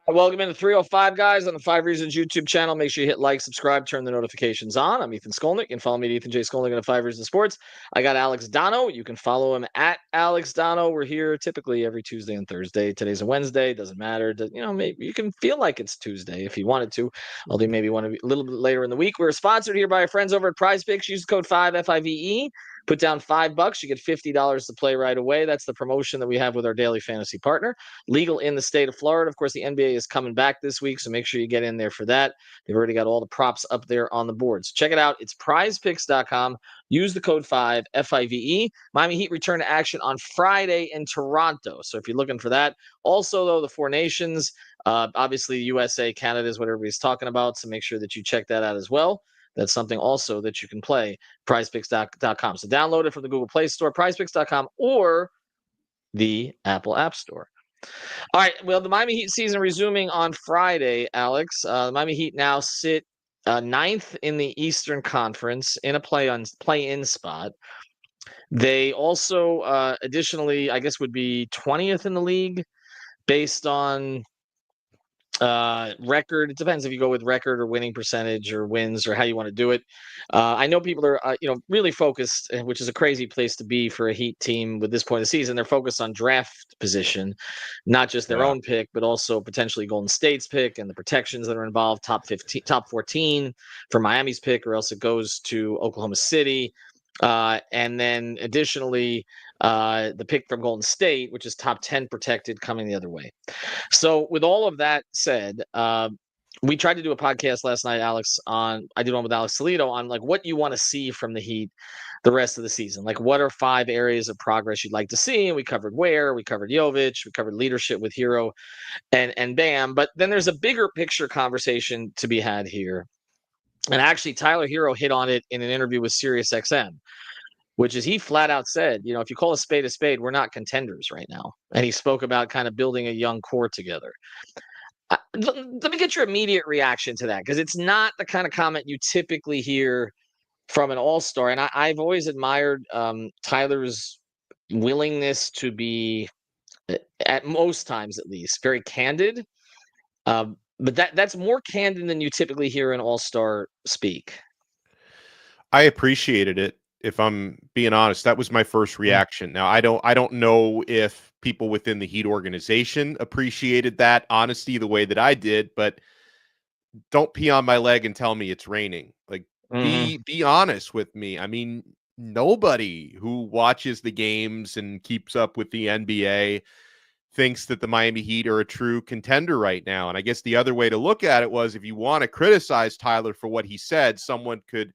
Welcome into 305 guys on the 5 Reasons YouTube channel. Make sure you hit like, subscribe, turn the notifications on. I'm Ethan Skolnick. You can follow me at Ethan J. Skolnick on the 5 Reasons Sports. I got Alex Donno. You can follow him at Alex Donno. We're here typically every Tuesday and Thursday. Today's a Wednesday. Doesn't matter. Maybe you can feel like it's Tuesday if you wanted to. Although maybe want to be a little bit later in the week. We're sponsored here by our friends over at Prize Picks. Use the code 5FIVE. Put down $5, you get $50 to play right away. That's the promotion that we have with our daily fantasy partner. Legal in the state of Florida. Of course, the NBA is coming back this week, so make sure you get in there for that. They've already got all the props up there on the boards. Check it out. It's prizepicks.com. Use the code 5FIVE. Miami Heat return to action on Friday in Toronto. So if you're looking for that. Also, though, the Four Nations, obviously USA, Canada is what everybody's talking about, so make sure that you check that out as well. That's something also that you can play, prizepicks.com. So download it from the Google Play Store, prizepicks.com, or the Apple App Store. All right, well, the Miami Heat season resuming on Friday, Alex. The Miami Heat now sit ninth in the Eastern Conference in a play-in spot. They also, additionally, I guess would be 20th in the league based on record. It depends if you go with record or winning percentage or wins or how you want to do it. I know people are really focused, which is a crazy place to be for a Heat team with this point of the season. They're focused on draft position, not just their own pick, but also potentially Golden State's pick and the protections that are involved. Top 15, top 14 for Miami's pick, or else it goes to Oklahoma City. And then additionally, the pick from Golden State, which is top 10 protected, coming the other way. So with all of that said, we tried to do a podcast last night, Alex, I did one with Alex Toledo on like what you want to see from the Heat the rest of the season. Like what are 5 areas of progress you'd like to see? And we covered we covered Jovic, we covered leadership with Herro and Bam. But then there's a bigger picture conversation to be had here. And actually, Tyler Herro hit on it in an interview with SiriusXM, which is he flat out said, if you call a spade, we're not contenders right now. And he spoke about kind of building a young core together. Let me get your immediate reaction to that, because it's not the kind of comment you typically hear from an all-star. And I've always admired Tyler's willingness to be, at most times at least, very candid. But that's more candid than you typically hear an all-star speak. I appreciated it. If I'm being honest, that was my first reaction. Now, I don't know if people within the Heat organization appreciated that honesty the way that I did, but don't pee on my leg and tell me it's raining. Like, be honest with me. I mean, nobody who watches the games and keeps up with the NBA thinks that the Miami Heat are a true contender right now. And I guess the other way to look at it was, if you want to criticize Tyler for what he said, someone could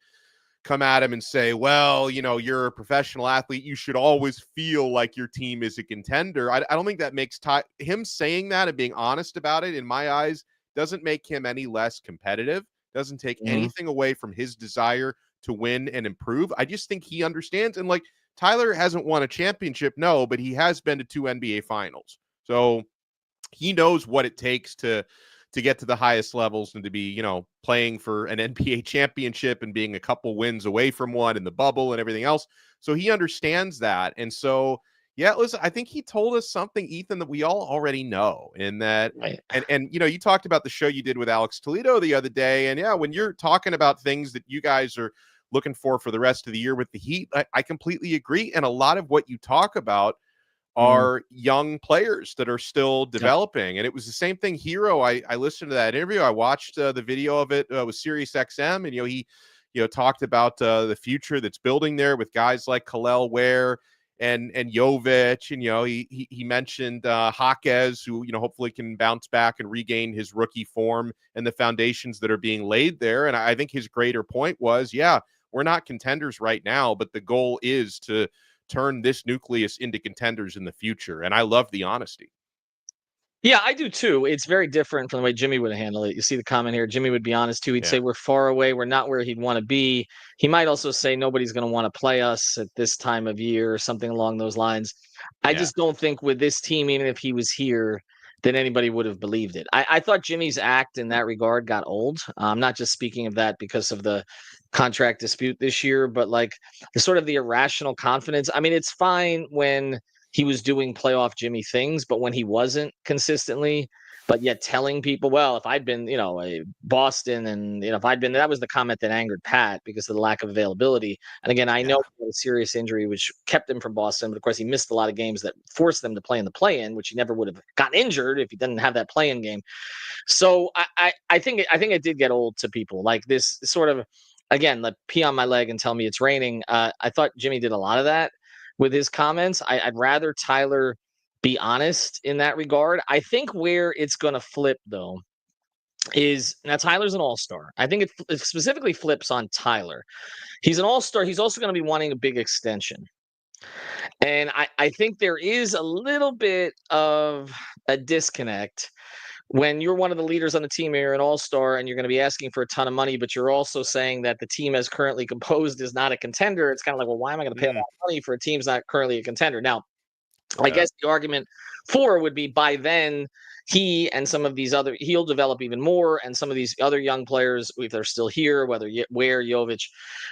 come at him and say, well, you're a professional athlete. You should always feel like your team is a contender. I don't think that makes him saying that and being honest about it, in my eyes, doesn't make him any less competitive, doesn't take anything away from his desire to win and improve. I just think he understands. And like, Tyler hasn't won a championship, no, but he has been to 2 NBA finals. So he knows what it takes to get to the highest levels and to be, playing for an NBA championship and being a couple wins away from one in the bubble and everything else. So he understands that. And so, yeah, listen, I think he told us something, Ethan, that we all already know, in that, and you talked about the show you did with Alex Toledo the other day. And yeah, when you're talking about things that you guys are looking for the rest of the year with the Heat, I completely agree. And a lot of what you talk about are young players that are still developing. And it was the same thing. Herro, I listened to that interview. I watched the video of it with SiriusXM, and he talked about the future that's building there with guys like Kel'el Ware and Jovic, and he mentioned Jaquez, who hopefully can bounce back and regain his rookie form, and the foundations that are being laid there. And I think his greater point was, we're not contenders right now, but the goal is to turn this nucleus into contenders in the future. And I love the honesty. Yeah, I do too. It's very different from the way Jimmy would handle it. You see the comment here. Jimmy would be honest too. He'd say we're far away. We're not where he'd want to be. He might also say nobody's going to want to play us at this time of year or something along those lines. I just don't think with this team, even if he was here, that anybody would have believed it. I thought Jimmy's act in that regard got old. I'm not just speaking of that because of the contract dispute this year, but like the sort of the irrational confidence. I mean, it's fine when he was doing playoff Jimmy things, but when he wasn't consistently, but yet telling people, well, if I'd been, a Boston, and if I'd been, that was the comment that angered Pat because of the lack of availability. And again, I know he had a serious injury which kept him from Boston, but of course he missed a lot of games that forced them to play in the play-in, which he never would have gotten injured if he didn't have that play-in game. So I think it did get old to people, like this sort of, again, like pee on my leg and tell me it's raining. I thought Jimmy did a lot of that with his comments. I'd rather Tyler be honest in that regard. I think where it's going to flip, though, is now Tyler's an all-star. I think it specifically flips on Tyler. He's an all-star. He's also going to be wanting a big extension. And I think there is a little bit of a disconnect when you're one of the leaders on the team and you're an all-star and you're going to be asking for a ton of money, but you're also saying that the team as currently composed is not a contender. It's kind of like, well, why am I going to pay a lot of money for a team's not currently a contender? Now, I guess the argument for would be by then he and some of these other, he'll develop even more, and some of these other young players, if they're still here, whether Ware, Jovic,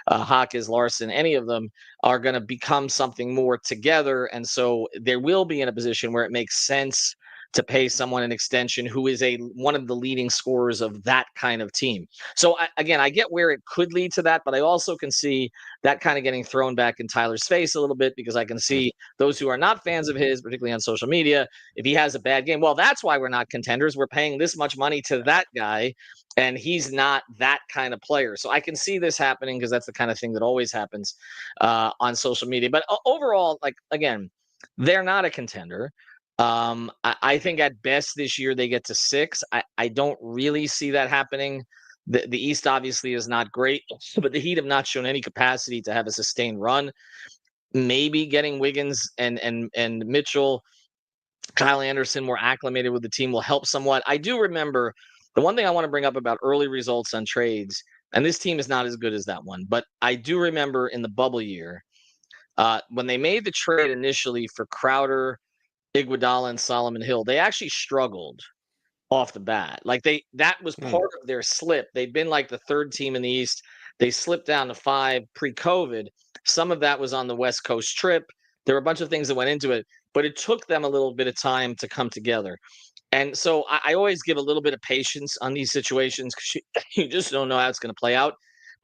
Hawkes, Larson, any of them, are going to become something more together. And so there will be in a position where it makes sense to pay someone an extension who is one of the leading scorers of that kind of team. So again, I get where it could lead to that, but I also can see that kind of getting thrown back in Tyler's face a little bit, because I can see those who are not fans of his, particularly on social media, if he has a bad game, well, that's why we're not contenders. We're paying this much money to that guy, and he's not that kind of player. So I can see this happening, because that's the kind of thing that always happens on social media. But overall, like, again, they're not a contender. I think at best this year they get to 6. I don't really see that happening. The East obviously is not great, but the Heat have not shown any capacity to have a sustained run. Maybe getting Wiggins and Mitchell, Kyle Anderson more acclimated with the team will help somewhat. I do remember the one thing I want to bring up about early results on trades, and this team is not as good as that one, but I do remember in the bubble year when they made the trade initially for Crowder, Iguodala, and Solomon Hill, they actually struggled off the bat. Like that was part of their slip. They'd been like the 3rd team in the East. They slipped down to 5 pre-COVID. Some of that was on the West Coast trip. There were a bunch of things that went into it, but it took them a little bit of time to come together. And so I always give a little bit of patience on these situations, because you just don't know how it's going to play out.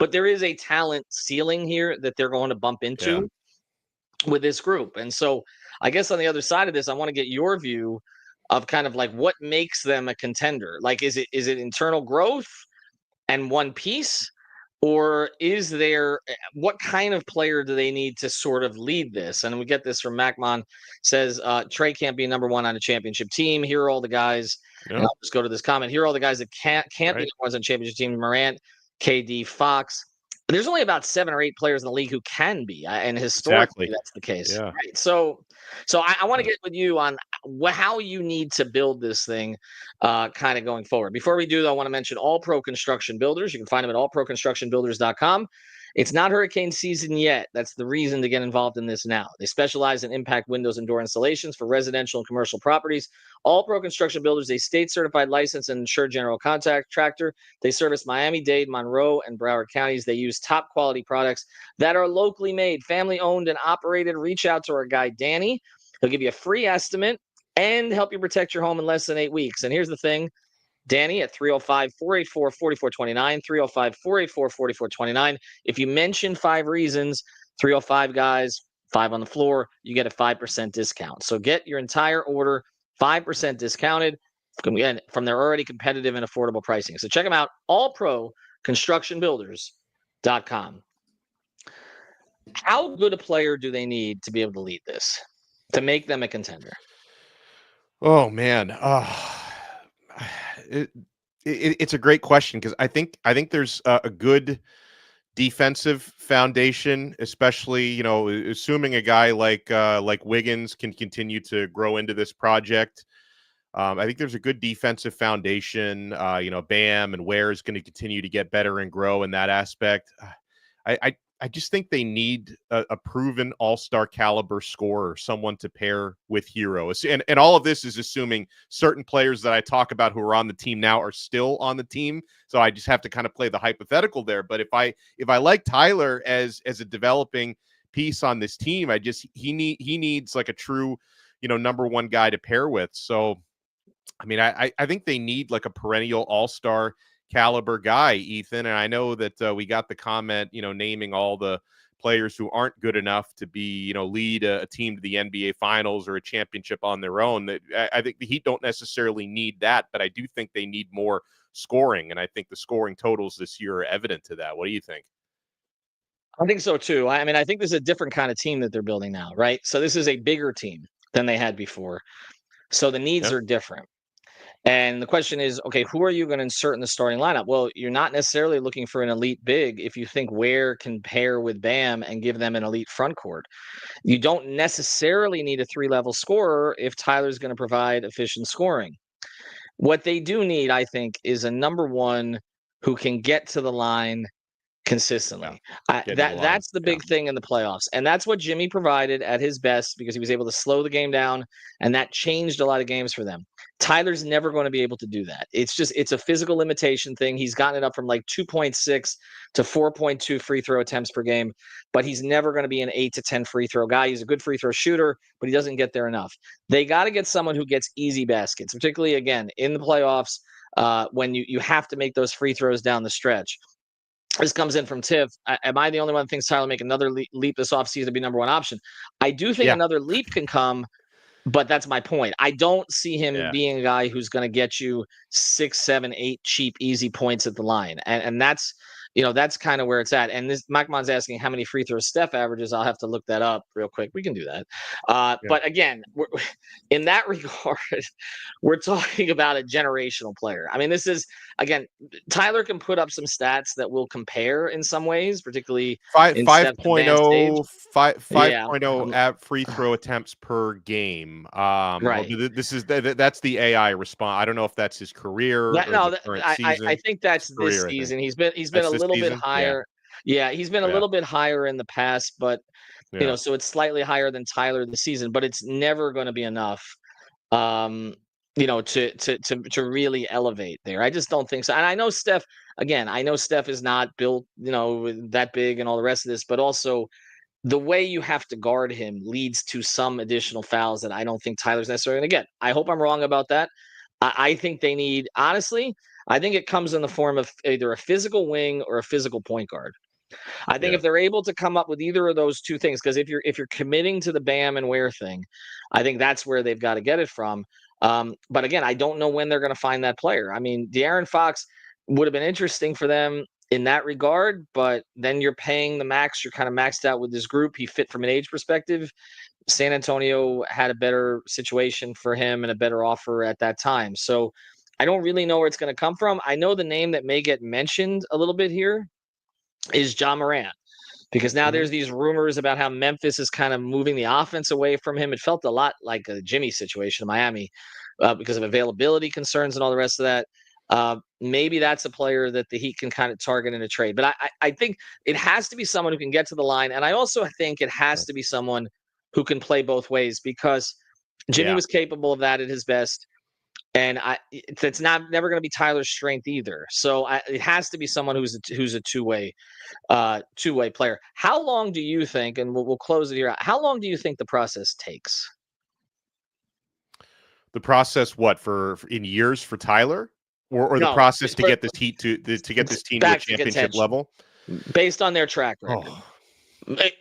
But there is a talent ceiling here that they're going to bump into with this group. And so I guess on the other side of this, I want to get your view of kind of like what makes them a contender. Like, is it internal growth and one piece, or is there, what kind of player do they need to sort of lead this? And we get this from Macmon, says Trey can't be number 1 on a championship team. Here are all the guys. And I'll just go to this comment. Here are all the guys that can't be number 1s on a championship team: Morant, KD, Fox. There's only about 7 or 8 players in the league who can be, and historically that's the case. Yeah. Right. So I want to get with you on how you need to build this thing kind of going forward. Before we do, though, I want to mention All Pro Construction Builders. You can find them at allproconstructionbuilders.com. It's not hurricane season yet. That's the reason to get involved in this now. They specialize in impact windows and door installations for residential and commercial properties. All Pro Construction Builders, a state-certified licensed and insured general contractor. They service Miami-Dade, Monroe, and Broward counties. They use top-quality products that are locally made, family-owned and operated. Reach out to our guy, Danny. He'll give you a free estimate and help you protect your home in less than 8 weeks. And here's the thing. Danny at 305-484-4429, 305-484-4429. If you mention 5 reasons, 305 guys, 5 on the floor, you get a 5% discount. So get your entire order 5% discounted, again, from their already competitive and affordable pricing. So check them out, allproconstructionbuilders.com. How good a player do they need to be able to lead this, to make them a contender? Oh, man. It's a great question, because I think there's a good defensive foundation, especially, assuming a guy like Wiggins can continue to grow into this project. I think there's a good defensive foundation. Bam and Ware is going to continue to get better and grow in that aspect. I just think they need a proven all-star caliber scorer, someone to pair with Herro. And all of this is assuming certain players that I talk about who are on the team now are still on the team. So I just have to kind of play the hypothetical there. But if I like Tyler as a developing piece on this team, he needs like a true, number 1 guy to pair with. So I mean, I think they need like a perennial all-star caliber guy, Ethan. And I know that we got the comment, naming all the players who aren't good enough to be, lead a team to the NBA Finals or a championship on their own. That I think the Heat don't necessarily need that, but I do think they need more scoring. And I think the scoring totals this year are evident to that. What do you think? I think so too. I mean, I think this is a different kind of team that they're building now, right? So this is a bigger team than they had before. So the needs Yeah. are different. And the question is, okay, who are you going to insert in the starting lineup? Well, you're not necessarily looking for an elite big if you think Ware can pair with Bam and give them an elite front court. You don't necessarily need a three-level scorer if Tyler's going to provide efficient scoring. What they do need, I think, is a number one who can get to the line Yeah. consistently. Get to the line. That's the Yeah. big thing in the playoffs, and that's what Jimmy provided at his best because he was able to slow the game down, and that changed a lot of games for them. Tyler's never going to be able to do that. It's a physical limitation thing. He's gotten it up from like 2.6 to 4.2 free throw attempts per game, but he's never going to be an 8 to 10 free throw guy. He's a good free throw shooter, but he doesn't get there enough. They got to get someone who gets easy baskets, particularly again in the playoffs when you have to make those free throws down the stretch. This comes in from Tiff. Am I the only one that thinks Tyler make another leap this offseason to be number one option? I do think another leap can come, but that's my point. I don't see him being a guy who's going to get you 6, 7, 8 cheap, easy points at the line. And that's, that's kind of where it's at. And this Machman's asking how many free throws Steph averages. I'll have to look that up real quick. We can do that. But again, in that regard, we're talking about a generational player. I mean, this is, again, Tyler can put up some stats that will compare in some ways, particularly 5.0 yeah. free throw attempts per game. Right. Well, that's the AI response. I don't know if that's his career or the current season. I think that's this season. He's been a little bit higher. Yeah, he's been a little bit higher in the past, but so it's slightly higher than Tyler this season, but it's never going to be enough. To really elevate there. I just don't think so. And I know Steph, again, is not built, that big and all the rest of this, but also the way you have to guard him leads to some additional fouls that I don't think Tyler's necessarily going to get. I hope I'm wrong about that. I think they need, honestly, I think it comes in the form of either a physical wing or a physical point guard. I think if they're able to come up with either of those two things, because if you're committing to the Bam and Ware thing, I think that's where they've got to get it from. But again, I don't know when they're going to find that player. I mean, De'Aaron Fox would have been interesting for them in that regard, but then you're paying the max. You're kind of maxed out with this group. He fit from an age perspective. San Antonio had a better situation for him and a better offer at that time. So I don't really know where it's going to come from. I know the name that may get mentioned a little bit here is Ja Morant, because now there's these rumors about how Memphis is kind of moving the offense away from him. It felt a lot like a Jimmy situation in Miami because of availability concerns and all the rest of that. Maybe that's a player that the Heat can kind of target in a trade. But I think it has to be someone who can get to the line. And I also think it has to be someone who can play both ways, because Jimmy was capable of that at his best. And it's never going to be Tyler's strength either. So it has to be someone who's a two-way player. How long do you think, and we'll close it here, how long do you think the process takes? The process, what, for in years for Tyler, or the No, process to get this Heat to get this team to a championship level, based on their track record,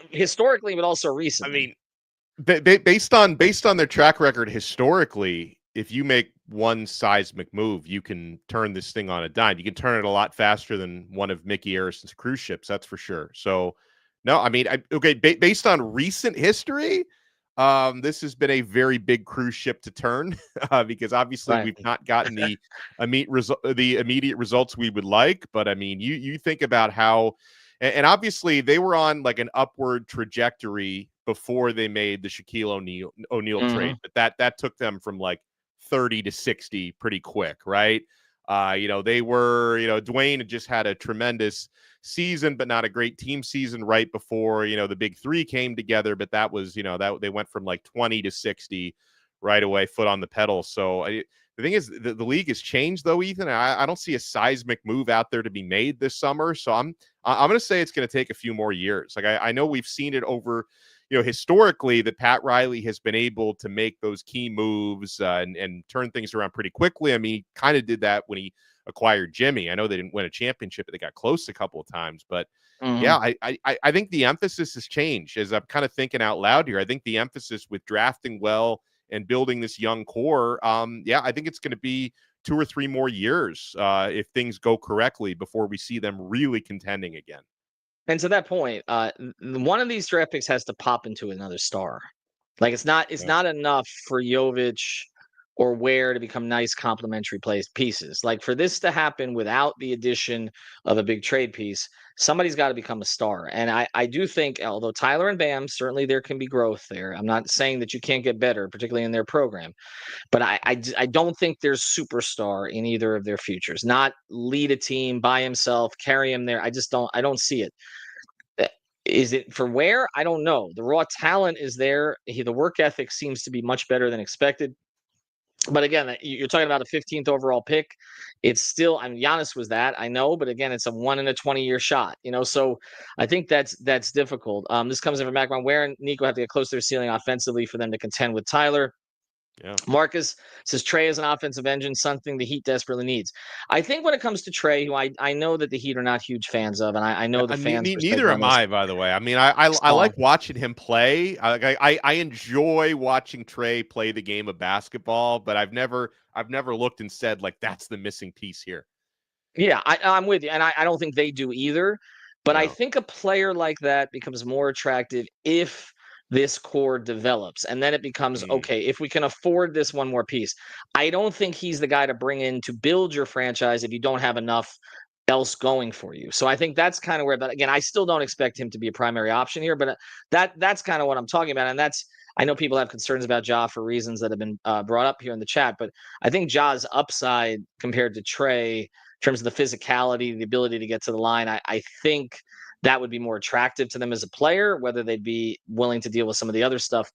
historically, but also recently. I mean, based on their track record historically, if you make one seismic move, you can turn this thing on a dime. You can turn it a lot faster than one of Mickey Arrison's cruise ships, that's for sure. So, no, I mean, based on recent history, this has been a very big cruise ship to turn because obviously we've not gotten the immediate results we would like. But I mean, you think about how, and obviously they were on like an upward trajectory before they made the Shaquille O'Neal trade, but that took them from like 30 to 60 pretty quick, right? They were, Dwayne had just had a tremendous season, but not a great team season right before, the big three came together. But that was, that they went from like 20 to 60 right away, foot on the pedal. So the thing is, the league has changed though, Ethan. I don't see a seismic move out there to be made this summer. So I'm going to say it's going to take a few more years. Like I know we've seen it over, historically that Pat Riley has been able to make those key moves and turn things around pretty quickly. I mean, he kind of did that when he acquired Jimmy. I know they didn't win a championship, but they got close a couple of times. But yeah, I think the emphasis has changed as I'm kind of thinking out loud here. I think the emphasis with drafting well and building this young core, I think it's going to be 2 or 3 more years if things go correctly before we see them really contending again. And to that point, one of these draft picks has to pop into another star. Like it's not enough for Jovic or Ware to become nice complementary pieces. Like for this to happen without the addition of a big trade piece, somebody's got to become a star. And I do think, although Tyler and Bam, certainly there can be growth there. I'm not saying that you can't get better, particularly in their program. But I don't think there's superstar in either of their futures. Not lead a team by himself, carry him there. I don't see it. Is it for Ware? I don't know. The raw talent is there. The work ethic seems to be much better than expected. But again, you're talking about a 15th overall pick. It's still, I mean, Giannis was that, I know, but again, it's a 1 in a 20-year shot, So I think that's difficult. This comes in from Macron. Ware and Nico have to get close to their ceiling offensively for them to contend with Tyler. Yeah. Marcus says Trey is an offensive engine, something the Heat desperately needs. I think when it comes to Trey, who I know that the Heat are not huge fans of, and I know the fans. Neither am I, by the way. I mean, I like watching him play. I enjoy watching Trey play the game of basketball, but I've never looked and said like that's the missing piece here. Yeah, I'm with you, and I don't think they do either. But I think a player like that becomes more attractive if this core develops, and then it becomes okay if we can afford this one more piece. I don't think he's the guy to bring in to build your franchise if you don't have enough else going for you. So I think that's kind of where, but again, I still don't expect him to be a primary option here, but that's kind of what I'm talking about. And I know people have concerns about Ja for reasons that have been brought up here in the chat, but I think Ja's upside compared to Trey in terms of the physicality, the ability to get to the line, I think that would be more attractive to them as a player. Whether they'd be willing to deal with some of the other stuff,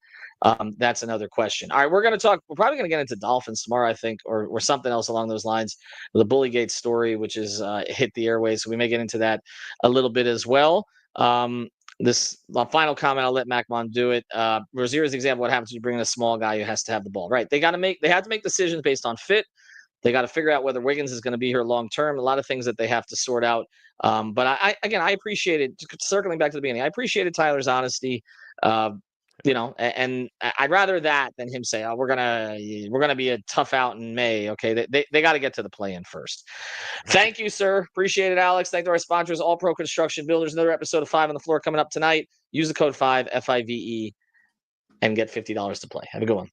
that's another question. All right, we're probably going to get into Dolphins tomorrow, I think, or something else along those lines. The Bullygate story, which is hit the airways, so we may get into that a little bit as well. This final comment, I'll let Macmon do it. Rozier's example, what happens when you bring in a small guy who has to have the ball? Right, they have to make decisions based on fit. They got to figure out whether Wiggins is going to be here long term. A lot of things that they have to sort out. But I appreciated, circling back to the beginning, I appreciated Tyler's honesty. And I'd rather that than him say, "Oh, we're gonna be a tough out in May." Okay, they got to get to the play-in first. Thank you, sir. Appreciate it, Alex. Thank to our sponsors, All Pro Construction Builders. Another episode of 5 on the Floor coming up tonight. Use the code 5 FIVE and get $50 to play. Have a good one.